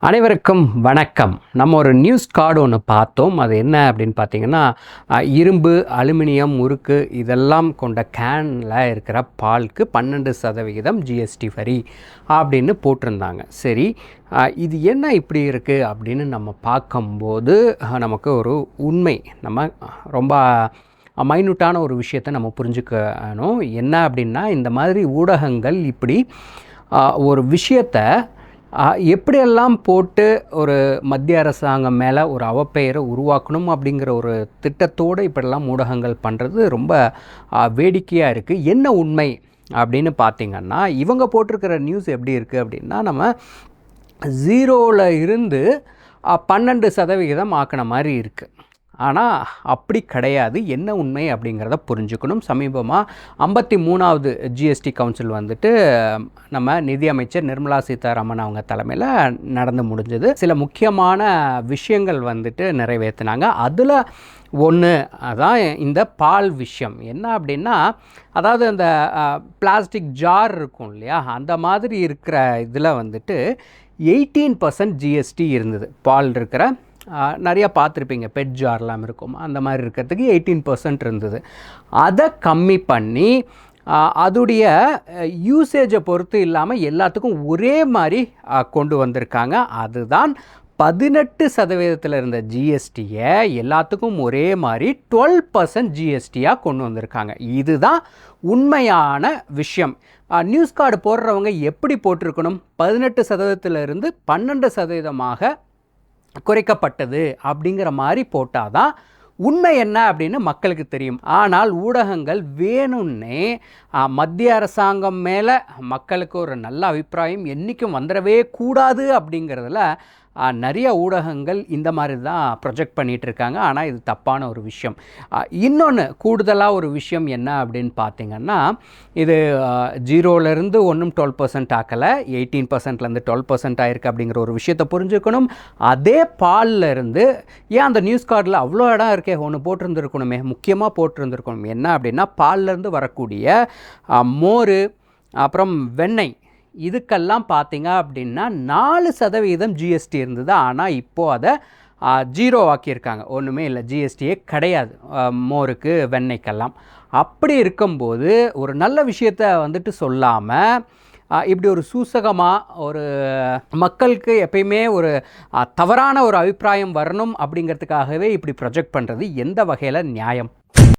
அனைவருக்கும் வணக்கம். நம்ம ஒரு நியூஸ் கார்டு ஒன்று பார்த்தோம். அது என்ன அப்படின்னு பார்த்தீங்கன்னா, இரும்பு, அலுமினியம், முறுக்கு இதெல்லாம் கொண்ட கேனில் இருக்கிற பாலுக்கு 12% ஜிஎஸ்டி வரி அப்படின்னு போட்டிருந்தாங்க. சரி, இது என்ன இப்படி இருக்குது அப்படின்னு நம்ம பார்க்கும்போது நமக்கு ஒரு உண்மை, நம்ம ரொம்ப மைனூட்டான ஒரு விஷயத்தை நம்ம புரிஞ்சுக்கணும். என்ன அப்படின்னா, இந்த மாதிரி ஊடகங்கள் இப்படி ஒரு விஷயத்தை எப்படியெல்லாம் போட்டு ஒரு மத்திய அரசாங்கம் மேலே ஒரு அவப்பெயரை உருவாக்கணும் அப்படிங்கிற ஒரு திட்டத்தோடு இப்படிலாம் ஊடகங்கள் பண்ணுறது ரொம்ப வேடிக்கையாக இருக்குது. என்ன உண்மை அப்படின்னு பார்த்திங்கன்னா, இவங்க போட்டிருக்கிற நியூஸ் எப்படி இருக்குது அப்படின்னா, நம்ம 0ல் இருந்து 12% ஆக்கின மாதிரி இருக்குது. ஆனால் அப்படி கிடையாது. என்ன உண்மை அப்படிங்கிறத புரிஞ்சுக்கணும். சமீபமாக 53வது ஜிஎஸ்டி கவுன்சில் வந்துட்டு நம்ம நிதியமைச்சர் நிர்மலா சீதாராமன் அவங்க தலைமையில் நடந்து முடிஞ்சது. சில முக்கியமான விஷயங்கள் வந்துட்டு நிறைவேற்றினாங்க. அதில் ஒன்று அதான் இந்த பால் விஷயம். என்ன அப்படின்னா, அதாவது அந்த பிளாஸ்டிக் ஜார் இருக்கும் இல்லையா, அந்த மாதிரி இருக்கிற இதில் வந்துட்டு 18% ஜிஎஸ்டி இருந்தது. பால் இருக்கிற நிறையா பார்த்துருப்பீங்க, பெட் ஜார்லாம் இருக்கும், அந்த மாதிரி இருக்கிறதுக்கு 18% இருந்தது. அதை கம்மி பண்ணி அதுடைய யூசேஜை பொறுத்து இல்லாமல் எல்லாத்துக்கும் ஒரே மாதிரி கொண்டு வந்திருக்காங்க. அதுதான் 18% இருந்த ஜிஎஸ்டியை எல்லாத்துக்கும் ஒரே மாதிரி 12% ஜிஎஸ்டியாக கொண்டு வந்திருக்காங்க. இதுதான் உண்மையான விஷயம். நியூஸ் கார்டு போடுறவங்க எப்படி போட்டிருக்கணும்? 18%இருந்து 12% குறைக்கப்பட்டது அப்படிங்கிற மாதிரி போட்டால் தான் உண்மை என்ன அப்படின்னு மக்களுக்கு தெரியும். ஆனால் ஊடகங்கள் வேணும்னே மத்திய அரசாங்கம் மேலே மக்களுக்கு ஒரு நல்ல அபிப்பிராயம் என்றைக்கும் வந்துடவே கூடாது அப்படிங்கிறதுல நிறைய ஊடகங்கள் இந்த மாதிரி தான் ப்ரொஜெக்ட் பண்ணிகிட்ருக்காங்க. ஆனால் இது தப்பான ஒரு விஷயம். இன்னொன்று கூடுதலாக ஒரு விஷயம் என்ன அப்படின்னு பார்த்திங்கன்னா, இது 0லேருந்து ஒன்றும் 12% ஆக்கலை, 18%லேருந்து 12% ஆயிருக்கு அப்படிங்கிற ஒரு விஷயத்தை புரிஞ்சுக்கணும். அதே பாலில் இருந்து ஏன் அந்த நியூஸ் கார்டில் அவ்வளோ இடம் இருக்கே, ஒன்று போட்டிருந்துருக்கணுமே, முக்கியமாக போட்டிருந்துருக்கணும். என்ன அப்படின்னா, பால்லேருந்து வரக்கூடிய மோர், அப்புறம் வெண்ணெய், இதுக்கெல்லாம் பார்த்தீங்க அப்படின்னா 4% ஜிஎஸ்டி இருந்தது. ஆனால் இப்போது அதை 0 ஆக்கியிருக்காங்க. ஒன்றுமே இல்லை, ஜிஎஸ்டியே கிடையாது மோருக்கு, வெண்ணெய்க்கெல்லாம். அப்படி இருக்கும்போது ஒரு நல்ல விஷயத்தை வந்துட்டு சொல்லாமல் இப்படி ஒரு சூசகமாக ஒரு மக்களுக்கு எப்பயுமே ஒரு தவறான ஒரு அபிப்பிராயம் வரணும் அப்படிங்கிறதுக்காகவே இப்படி ப்ரொஜெக்ட் பண்ணுறது எந்த வகையில் நியாயம்?